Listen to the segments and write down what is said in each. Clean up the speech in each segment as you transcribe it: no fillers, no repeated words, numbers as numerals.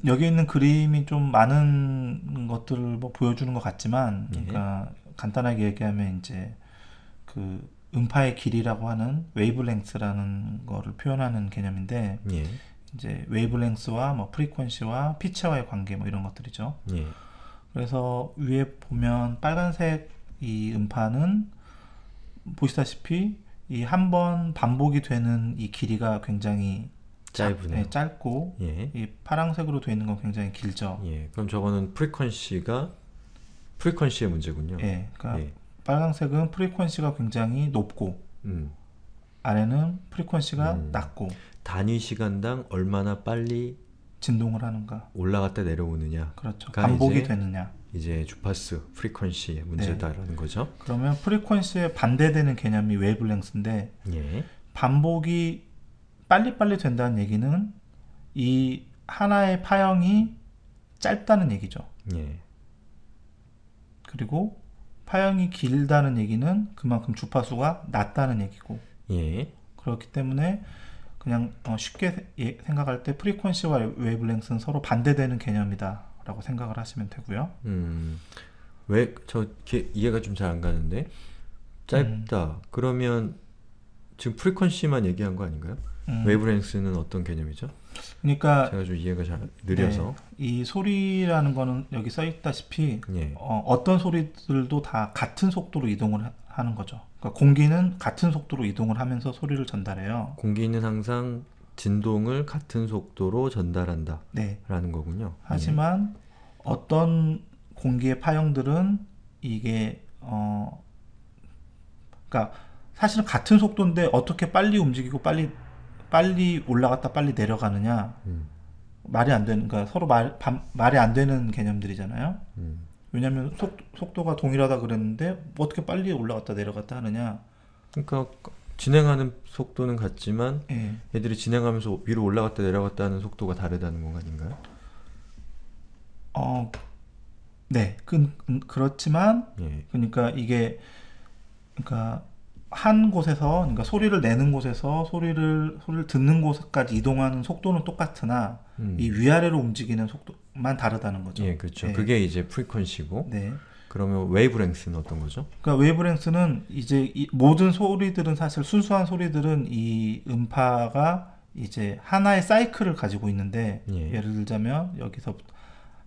여기 있는 그림이 좀 많은 것들을 뭐 보여주는 것 같지만, 예. 그러니까 간단하게 얘기하면 이제 그 음파의 길이라고 하는 웨이브랭스라는 거를 표현하는 개념인데, 예. 이제 웨이브랭스와 뭐 프리퀀시와 피치와의 관계 뭐 이런 것들이죠. 예. 그래서 위에 보면 빨간색 이 음파는 보시다시피 이 한 번 반복이 되는 이 길이가 굉장히 짧으네요. 짧고, 예. 이 파란색으로 되어 있는 건 굉장히 길죠. 예. 그럼 저거는 프리퀀시의 문제군요. 예, 그러니까 예. 빨간색은 프리퀀시가 굉장히 높고 음. 아래는 프리퀀시가 음. 낮고 단위 시간당 얼마나 빨리 진동을 하는가. 올라갔다 내려오느냐가 그렇죠. 반복이 이제 되느냐. 주파수 프리퀀시의 네. 문제다라는 거죠. 그러면 프리퀀시에 반대되는 개념이 웨이브랭스인데, 예. 반복이 빨리빨리 된다는 얘기는 이 하나의 파형이 짧다는 얘기죠. 예. 그리고 파형이 길다는 얘기는 그만큼 주파수가 낮다는 얘기고, 예. 그렇기 때문에 그냥 쉽게 생각할 때 프리퀀시와 웨이브랭스는 서로 반대되는 개념이다 라고 생각을 하시면 되고요. 왜 이해가 좀 잘 안 가는데 짧다. 그러면 지금 프리퀀시만 얘기한 거 아닌가요? 웨이브랭스는 어떤 개념이죠? 그러니까 제가 좀 이해가 잘 느려서. 이 소리라는 거는 여기 써 있다시피 예. 어떤 소리들도 다 같은 속도로 이동을 하는 거죠. 그러니까 공기는 같은 속도로 이동을 하면서 소리를 전달해요. 공기는 항상 진동을 같은 속도로 전달한다 네. 라는 거군요. 하지만 어떤 공기의 파형들은 이게 그러니까 사실은 같은 속도인데 어떻게 빨리 움직이고 빨리 올라갔다 빨리 내려가느냐, 말이 안 되는, 그러니까 서로 말이 안 되는 개념들이잖아요. 왜냐하면 속도가 동일하다 그랬는데 뭐 어떻게 빨리 올라갔다 내려갔다 하느냐. 그러니까 진행하는 속도는 같지만 예. 얘들이 진행하면서 위로 올라갔다 내려갔다 하는 속도가 다르다는 건 아닌가요? 네. 그렇지만 예. 그러니까 이게, 그러니까 한 곳에서, 그러니까 소리를 내는 곳에서 소리를 듣는 곳까지 이동하는 속도는 똑같으나 이 위아래로 움직이는 속도만 다르다는 거죠. 예, 그렇죠. 예. 그게 이제 프리퀀시고. 네. 그러면 웨이브랭스는 어떤 거죠? 그러니까 웨이브랭스는 이제 모든 소리들은, 사실 순수한 소리들은 이 음파가 이제 하나의 사이클을 가지고 있는데, 예. 예를 들자면 여기서부터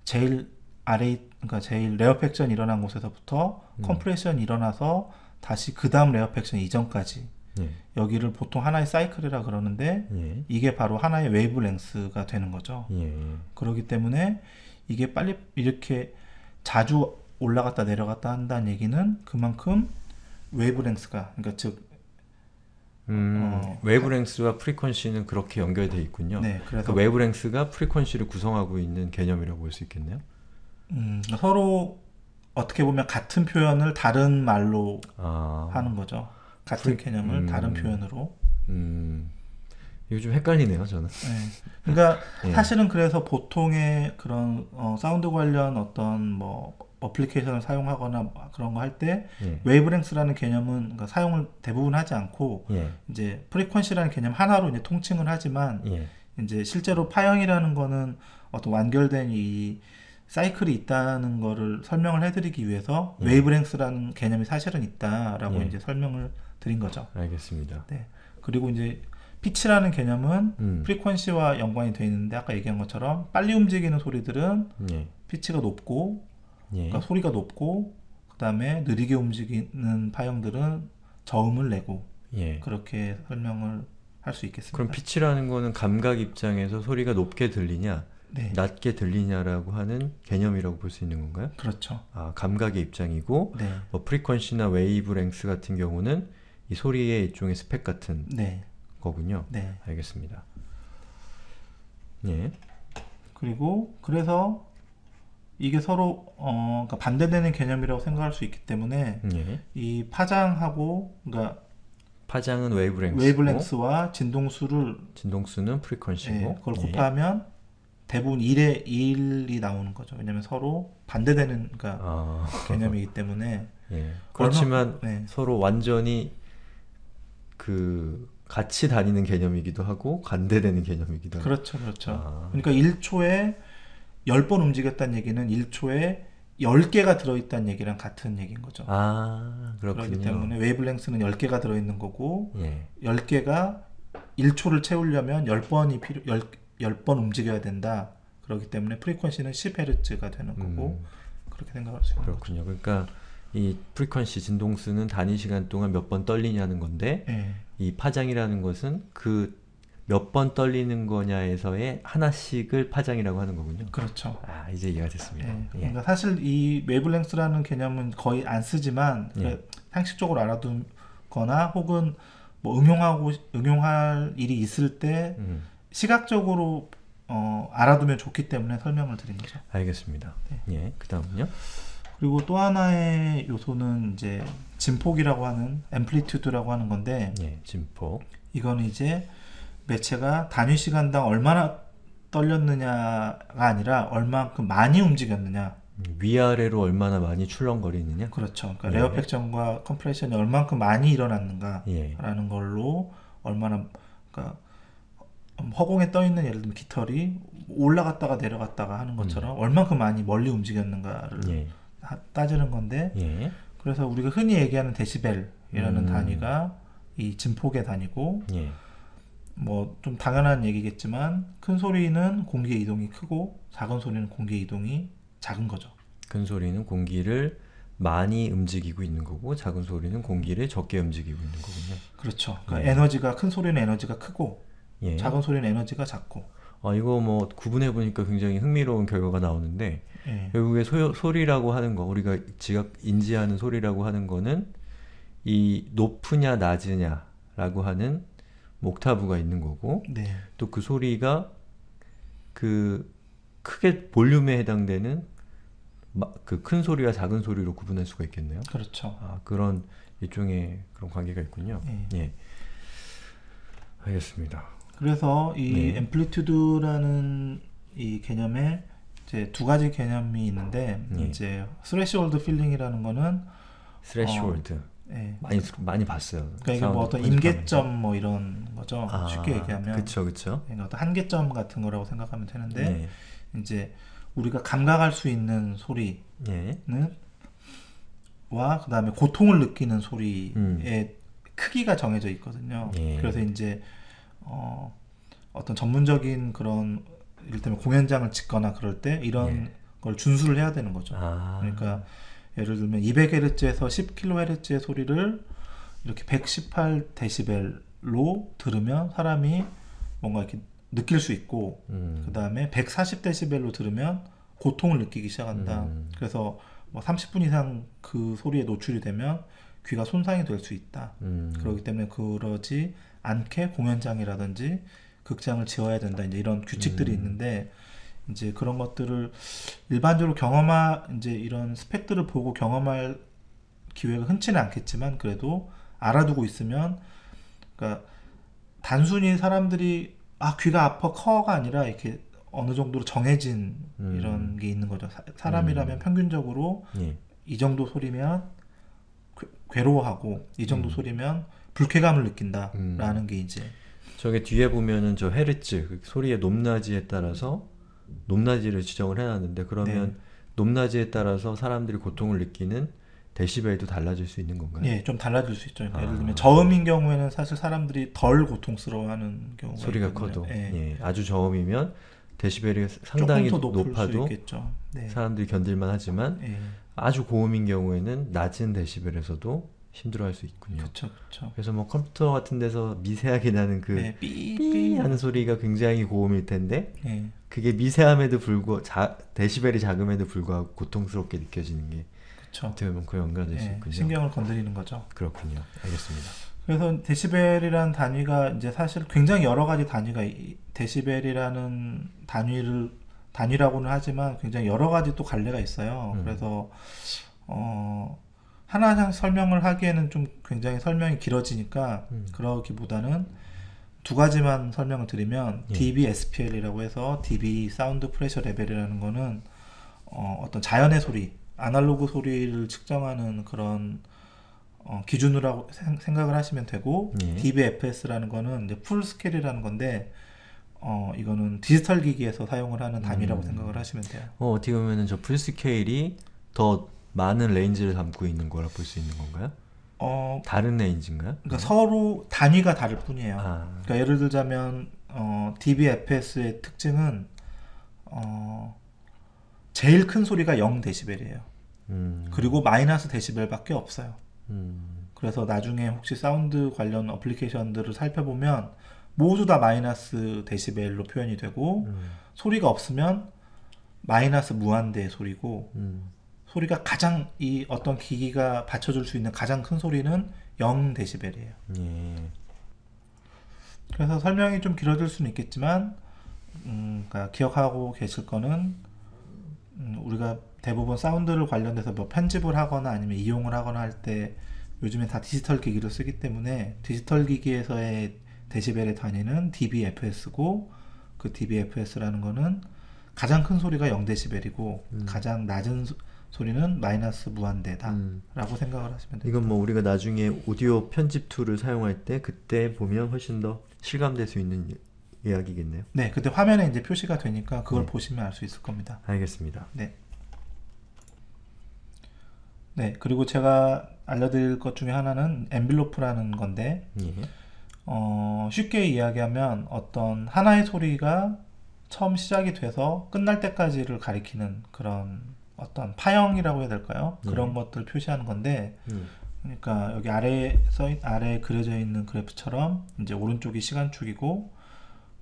제일 아래, 그러니까 제일 레어팩션이 일어난 곳에서부터 컴프레션이 일어나서 다시 그 다음 레어팩션 이전까지, 예. 여기를 보통 하나의 사이클이라 그러는데 예. 이게 바로 하나의 웨이브랭스가 되는 거죠. 예. 그렇기 때문에 이게 빨리 이렇게 자주 올라갔다 내려갔다 한다는 얘기는 그만큼 웨이브랭스가, 그러니까 즉 웨이브랭스와 프리퀀시는 그렇게 연결되어 있군요. 네, 그래서 그 웨이브랭스가 프리퀀시를 구성하고 있는 개념이라고 볼 수 있겠네요. 서로 어떻게 보면 같은 표현을 다른 말로 아, 하는 거죠. 같은 개념을 다른 표현으로. 이거 좀 헷갈리네요, 저는. 네. 그러니까 예. 사실은 그래서 보통의 그런 사운드 관련 어떤 뭐 어플리케이션을 사용하거나 뭐 그런 거 할 때 예. 웨이브랭스라는 개념은, 그러니까 사용을 대부분 하지 않고 예. 이제 프리퀀시라는 개념 하나로 이제 통칭을 하지만, 예. 이제 실제로 파형이라는 거는 어떤 완결된 이 사이클이 있다는 거를 설명을 해드리기 위해서 웨이브랭스라는 개념이 사실은 있다라고 이제 설명을 드린 거죠. 알겠습니다. 네. 그리고 이제 피치라는 개념은 프리퀀시와 연관이 되어 있는데, 아까 얘기한 것처럼 빨리 움직이는 소리들은 예. 피치가 높고, 예. 그러니까 소리가 높고, 그 다음에 느리게 움직이는 파형들은 저음을 내고, 예. 그렇게 설명을 할 수 있겠습니다. 그럼 피치라는 거는 감각 입장에서 소리가 높게 들리냐, 네. 낮게 들리냐라고 하는 개념이라고 볼 수 있는 건가요? 그렇죠. 아, 감각의 입장이고, 네. 뭐 프리퀀시나 웨이브랭스 같은 경우는 이 소리의 일종의 스펙 같은 네. 거군요. 네. 알겠습니다. 예. 그리고 그래서 이게 서로 그러니까 반대되는 개념이라고 생각할 수 있기 때문에 예. 이 파장하고, 그러니까 파장은 웨이브랭스고, 웨이브랭스와 진동수를 진동수는 프리퀀시고, 그걸 곱하면 대부분 1에 1이 나오는 거죠. 왜냐면 서로 반대되는, 그러니까 개념이기 때문에. 예. 그렇지만 네. 서로 완전히 그 같이 다니는 개념이기도 하고 반대되는 개념이기도 하고. 그렇죠, 그렇죠. 그러니까 1초에 10번 움직였다는 얘기는 1초에 10개가 들어있다는 얘기랑 같은 얘기인 거죠. 그렇군요. 그렇기 때문에 웨이블랭스는 10개가 들어있는 거고, 예. 10개가 1초를 채우려면 10번 움직여야 된다. 그렇기 때문에 프리퀀시는 10Hz가 되는 거고, 그렇게 생각할 수 있는 그렇군요. 거죠. 그러니까 이 프리퀀시 진동수는 단위 시간 동안 몇 번 떨리냐는 건데, 예. 이 파장이라는 것은 그 몇 번 떨리는 거냐에서의 하나씩을 파장이라고 하는 거군요. 그렇죠. 이제 이해가 됐습니다. 예. 그러니까 사실 이 웨이블랭스라는 개념은 거의 안 쓰지만 상식적으로 알아두거나 혹은 뭐 응용할 일이 있을 때 시각적으로 알아두면 좋기 때문에 설명을 드린 거죠. 알겠습니다. 예. 그다음은요? 그리고 또 하나의 요소는 이제 진폭이라고 하는 앰플리튜드라고 하는 건데, 진폭. 이거는 이제 매체가 단위 시간당 얼마나 떨렸느냐가 아니라 얼만큼 많이 움직였느냐. 위아래로 얼마나 많이 출렁거리느냐. 그렇죠. 그러니까 레어팩션과 컴프레션이 얼만큼 많이 일어났는가라는 걸로 얼마나, 그러니까 허공에 떠 있는 예를 들면 깃털이 올라갔다가 내려갔다가 하는 것처럼 얼만큼 많이 멀리 움직였는가를 따지는 건데, 그래서 우리가 흔히 얘기하는 데시벨이라는 단위가 이 진폭의 단위고, 뭐 좀 당연한 얘기겠지만 큰 소리는 공기의 이동이 크고 작은 소리는 공기의 이동이 작은 거죠. 큰 소리는 공기를 많이 움직이고 있는 거고, 작은 소리는 공기를 적게 움직이고 있는 거군요. 그렇죠. 그러니까 에너지가, 큰 소리는 에너지가 크고 작은 소리는 에너지가 작고. 이거 뭐 구분해 보니까 굉장히 흥미로운 결과가 나오는데, 결국에 소리라고 하는 거, 우리가 지각 인지하는 소리라고 하는 거는 이 높으냐 낮으냐라고 하는 옥타브가 있는 거고, 또 그 소리가 그 크게 볼륨에 해당되는 그 큰 소리와 작은 소리로 구분할 수가 있겠네요. 그렇죠. 그런 일종의 그런 관계가 있군요. 예. 알겠습니다. 그래서 이 앰플리튜드라는 이 개념에 이제 두 가지 개념이 있는데, 이제 스레시홀드 필링이라는 거는 스레시홀드 많이 봤어요. 그러니까 이게 뭐 어떤 임계점 뭐 이런 거죠. 쉽게 얘기하면. 그쵸. 그러니까 어떤 한계점 같은 거라고 생각하면 되는데, 이제 우리가 감각할 수 있는 소리는 와 그다음에 고통을 느끼는 소리의 크기가 정해져 있거든요. 그래서 이제 어떤 전문적인 그런 이를테면 공연장을 짓거나 그럴 때 이런 걸 준수를 해야 되는 거죠. 그러니까 예를 들면 200Hz에서 10kHz의 소리를 이렇게 118dB로 들으면 사람이 뭔가 이렇게 느낄 수 있고, 그 다음에 140dB로 들으면 고통을 느끼기 시작한다. 그래서 뭐 30분 이상 그 소리에 노출이 되면 귀가 손상이 될 수 있다. 그렇기 때문에 그러지 않게 공연장이라든지 극장을 지어야 된다. 이제 이런 규칙들이 있는데, 이제 그런 것들을 일반적으로 이제 이런 스펙들을 보고 경험할 기회가 흔치는 않겠지만, 그래도 알아두고 있으면, 그러니까 단순히 사람들이 귀가 아파 커가 아니라 이렇게 어느 정도로 정해진 이런 게 있는 거죠. 사람이라면 평균적으로 이 정도 소리면 괴로워하고 이 정도 소리면 불쾌감을 느낀다라는 게 이제 저게 뒤에 보면은 저 헤르츠 그 소리의 높낮이에 따라서 높낮이를 지정을 해놨는데, 그러면 높낮이에 따라서 사람들이 고통을 느끼는 데시벨도 달라질 수 있는 건가요? 예, 좀 달라질 수 있죠. 예를 들면 저음인 경우에는 사실 사람들이 덜 고통스러워하는 경우가 소리가 있거든요. 커도 아주 저음이면 데시벨이 상당히 조금 더 높을 높아도 수 있겠죠. 사람들이 견딜만 하지만 아주 고음인 경우에는 낮은 데시벨에서도 힘들어할 수 있군요. 그렇죠. 그래서 뭐 컴퓨터 같은 데서 미세하게 나는 그 삐 하는 소리가 굉장히 고음일 텐데, 그게 미세함에도 불구하고 데시벨이 작음에도 불구하고 고통스럽게 느껴지는 게 어떻게 보면 그 연관될 수 있군요. 신경을 건드리는 거죠. 그렇군요. 알겠습니다. 그래서 데시벨이라는 단위가 이제 사실 굉장히 여러 가지 단위가, 데시벨이라는 단위라고는 하지만 굉장히 여러 가지 또 갈래가 있어요. 그래서 하나 설명을 하기에는 좀 굉장히 설명이 길어지니까 그러기보다는 두 가지만 설명을 드리면, dBSPL이라고 해서 dB 사운드 프레셔 레벨이라는 거는 어떤 자연의 소리, 아날로그 소리를 측정하는 그런 기준으로 생각을 하시면 되고, 예. dBFS라는 거는 이제 풀 스케일이라는 건데, 이거는 디지털 기기에서 사용을 하는 단위라고 생각을 하시면 돼요. 어떻게 보면은 저 풀스케일이 더 많은 레인지를 담고 있는 거라 볼 수 있는 건가요? 다른 레인지인가요? 그러니까 서로 단위가 다를 뿐이에요. 아. 그러니까 예를 들자면 dBFS의 특징은 제일 큰 소리가 0dB이에요. 그리고 마이너스 데시벨밖에 없어요. 그래서 나중에 혹시 사운드 관련 어플리케이션들을 살펴보면 모두 다 마이너스 데시벨로 표현이 되고 소리가 없으면 마이너스 무한대의 소리고 소리가 가장 이 어떤 기기가 받쳐줄 수 있는 가장 큰 소리는 0dB이에요. 예. 그래서 설명이 좀 길어질 수는 있겠지만 그러니까 기억하고 계실 거는 우리가 대부분 사운드를 관련돼서 뭐 편집을 하거나 아니면 이용을 하거나 할 때 요즘에 다 디지털 기기를 쓰기 때문에 디지털 기기에서의 데시벨의 단위는 dBFS고 그 dBFS라는 거는 가장 큰 소리가 0dB이고 가장 낮은 소리는 마이너스 무한대다 라고 생각을 하시면 됩니다. 이건 뭐 우리가 나중에 오디오 편집 툴을 사용할 때 그때 보면 훨씬 더 실감될 수 있는 이야기겠네요. 네, 그때 화면에 이제 표시가 되니까 그걸 보시면 알 수 있을 겁니다. 알겠습니다. 네. 네, 그리고 제가 알려드릴 것 중에 하나는 엔빌로프라는 건데, 예. 쉽게 이야기하면 어떤 하나의 소리가 처음 시작이 돼서 끝날 때까지를 가리키는 그런 어떤 파형이라고 해야 될까요? 그런 것들을 표시하는 건데, 그러니까 여기 아래에 그려져 있는 그래프처럼 이제 오른쪽이 시간축이고,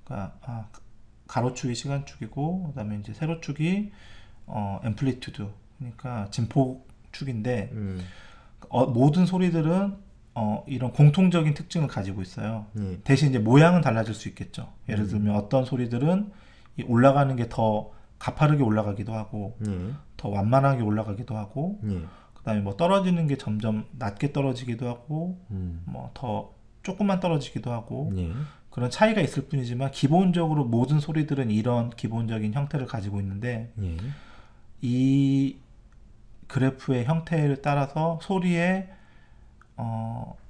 그러니까 가로축이 시간축이고, 그다음에 이제 세로축이 앰플리튜드, 그러니까 진폭축인데, 모든 소리들은 이런 공통적인 특징을 가지고 있어요. 대신 이제 모양은 달라질 수 있겠죠. 예를 들면 어떤 소리들은 이 올라가는 게 더 가파르게 올라가기도 하고 더 완만하게 올라가기도 하고 그다음에 뭐 떨어지는 게 점점 낮게 떨어지기도 하고 뭐 더 조금만 떨어지기도 하고 그런 차이가 있을 뿐이지만 기본적으로 모든 소리들은 이런 기본적인 형태를 가지고 있는데 이 그래프의 형태를 따라서 소리의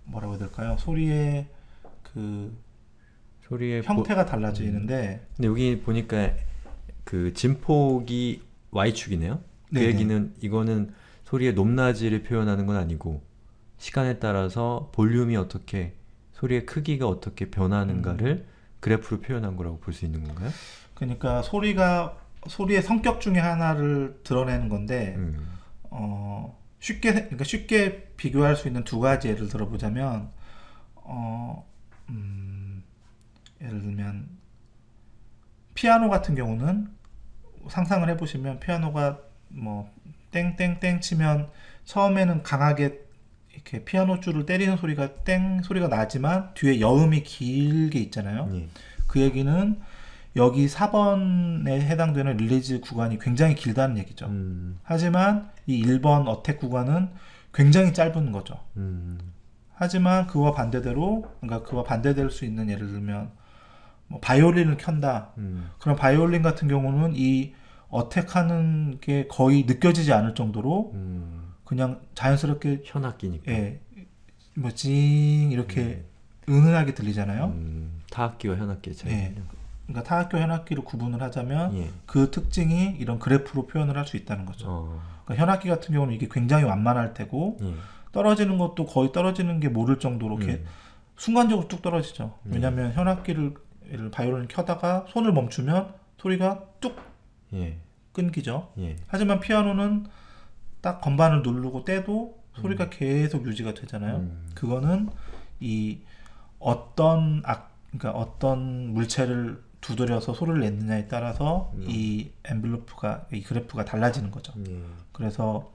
뭐라고 해야 될까요? 소리의 형태가 달라지는데 근데 여기 보니까 그 진폭이 Y축이네요. 그 네네. 얘기는 이거는 소리의 높낮이를 표현하는 건 아니고 시간에 따라서 볼륨이 어떻게 소리의 크기가 어떻게 변하는가를 그래프로 표현한 거라고 볼 수 있는 건가요? 그러니까 소리의 성격 중에 하나를 드러내는 건데 쉽게 비교할 수 있는 두 가지 예를 들어보자면 예를 들면 피아노 같은 경우는 상상을 해보시면 피아노가 뭐 땡땡땡 치면 처음에는 강하게 이렇게 피아노 줄을 때리는 소리가 땡 소리가 나지만 뒤에 여음이 길게 있잖아요. 그 얘기는 여기 4번에 해당되는 릴리즈 구간이 굉장히 길다는 얘기죠. 하지만 이 1번 어택 구간은 굉장히 짧은 거죠. 하지만 그와 반대될 수 있는 예를 들면 뭐 바이올린을 켠다. 그럼 바이올린 같은 경우는 이 어택하는 게 거의 느껴지지 않을 정도로 그냥 자연스럽게 현악기니까. 예, 뭐 징 이렇게 은은하게 들리잖아요. 타악기와 현악기의 차이. 예. 그러니까 타악기 현악기를 구분을 하자면 그 특징이 이런 그래프로 표현을 할 수 있다는 거죠. 그러니까 현악기 같은 경우는 이게 굉장히 완만할 테고 떨어지는 것도 거의 떨어지는 게 모를 정도로 이렇게 순간적으로 뚝 떨어지죠. 왜냐하면 현악기를 바이올린을 켜다가 손을 멈추면 소리가 뚝 끊기죠. 하지만 피아노는 딱 건반을 누르고 떼도 소리가 계속 유지가 되잖아요. 그거는 이 그러니까 어떤 물체를 두드려서 소리를 냈느냐에 따라서 이 그래프가 달라지는 거죠. 그래서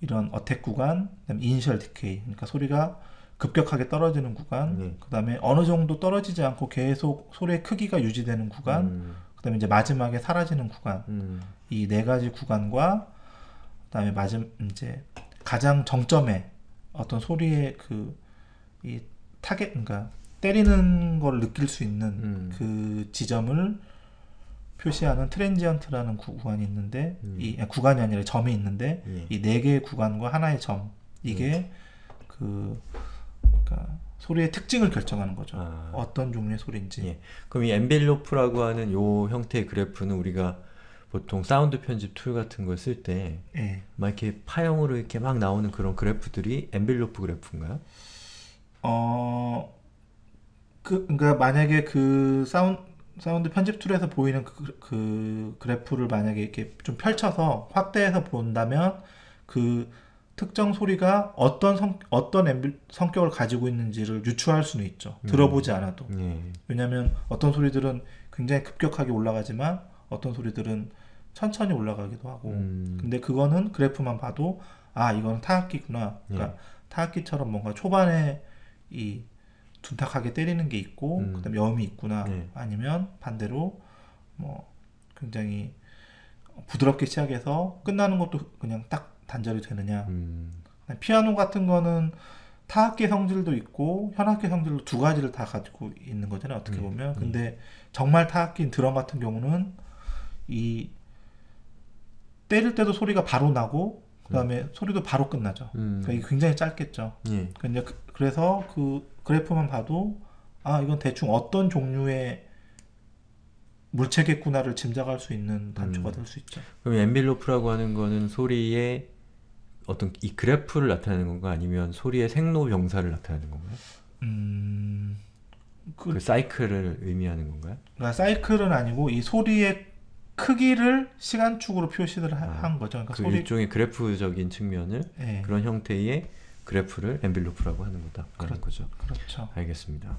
이런 어택 구간, 그다음에 이니셜 디케이, 그러니까 소리가 급격하게 떨어지는 구간, 그다음에 어느 정도 떨어지지 않고 계속 소리의 크기가 유지되는 구간, 그다음에 이제 마지막에 사라지는 구간, 이 네 가지 구간과 그다음에 이제 가장 정점에 어떤 소리의 이 타겟, 그러니까 때리는 걸 느낄 수 있는 그 지점을 표시하는 트랜지언트라는 구간이 있는데 구간이 아니라 점이 있는데 이 네 개의 구간과 하나의 점, 이게 그러니까 소리의 특징을 결정하는 거죠. 어떤 종류의 소리인지. 예. 그럼 이 엔벨로프라고 하는 요 형태의 그래프는 우리가 보통 사운드 편집 툴 같은 걸 쓸 때 막 이렇게 파형으로 이렇게 막 나오는 그런 그래프들이 엔벨로프 그래프인가요? 그러니까 만약에 그 사운드 편집 툴에서 보이는 그 그래프를 만약에 이렇게 좀 펼쳐서 확대해서 본다면 그 특정 소리가 어떤 성격을 가지고 있는지를 유추할 수는 있죠. 들어보지 않아도. 왜냐하면 어떤 소리들은 굉장히 급격하게 올라가지만 어떤 소리들은 천천히 올라가기도 하고. 근데 그거는 그래프만 봐도 아, 이거는 타악기구나. 그러니까 타악기처럼 뭔가 초반에 이 둔탁하게 때리는 게 있고 그다음에 여음이 있구나. 아니면 반대로 뭐 굉장히 부드럽게 시작해서 끝나는 것도 그냥 딱 단절이 되느냐. 피아노 같은 거는 타악기 성질도 있고 현악기 성질도 두 가지를 다 가지고 있는 거잖아요. 어떻게 보면. 근데 정말 타악기인 드럼 같은 경우는 이 때릴 때도 소리가 바로 나고 그 다음에 소리도 바로 끝나죠. 그러니까 이게 굉장히 짧겠죠. 근데 그래서 그 그래프만 봐도 아, 이건 대충 어떤 종류의 물체겠구나를 짐작할 수 있는 단초가 될 수 있죠. 그럼 엔벨로프라고 하는 거는 소리의 어떤 이 그래프를 나타내는 건가 아니면 소리의 생로병사를 나타내는 건가요? 그 사이클을 의미하는 건가요? 그러니까 사이클은 아니고 이 소리의 크기를 시간축으로 표시를 한 거죠. 그러니까 그 일종의 그래프적인 측면을 그런 형태의 그래프를 엔벨로프라고 하는 거다. 그런 거죠. 그렇죠. 알겠습니다.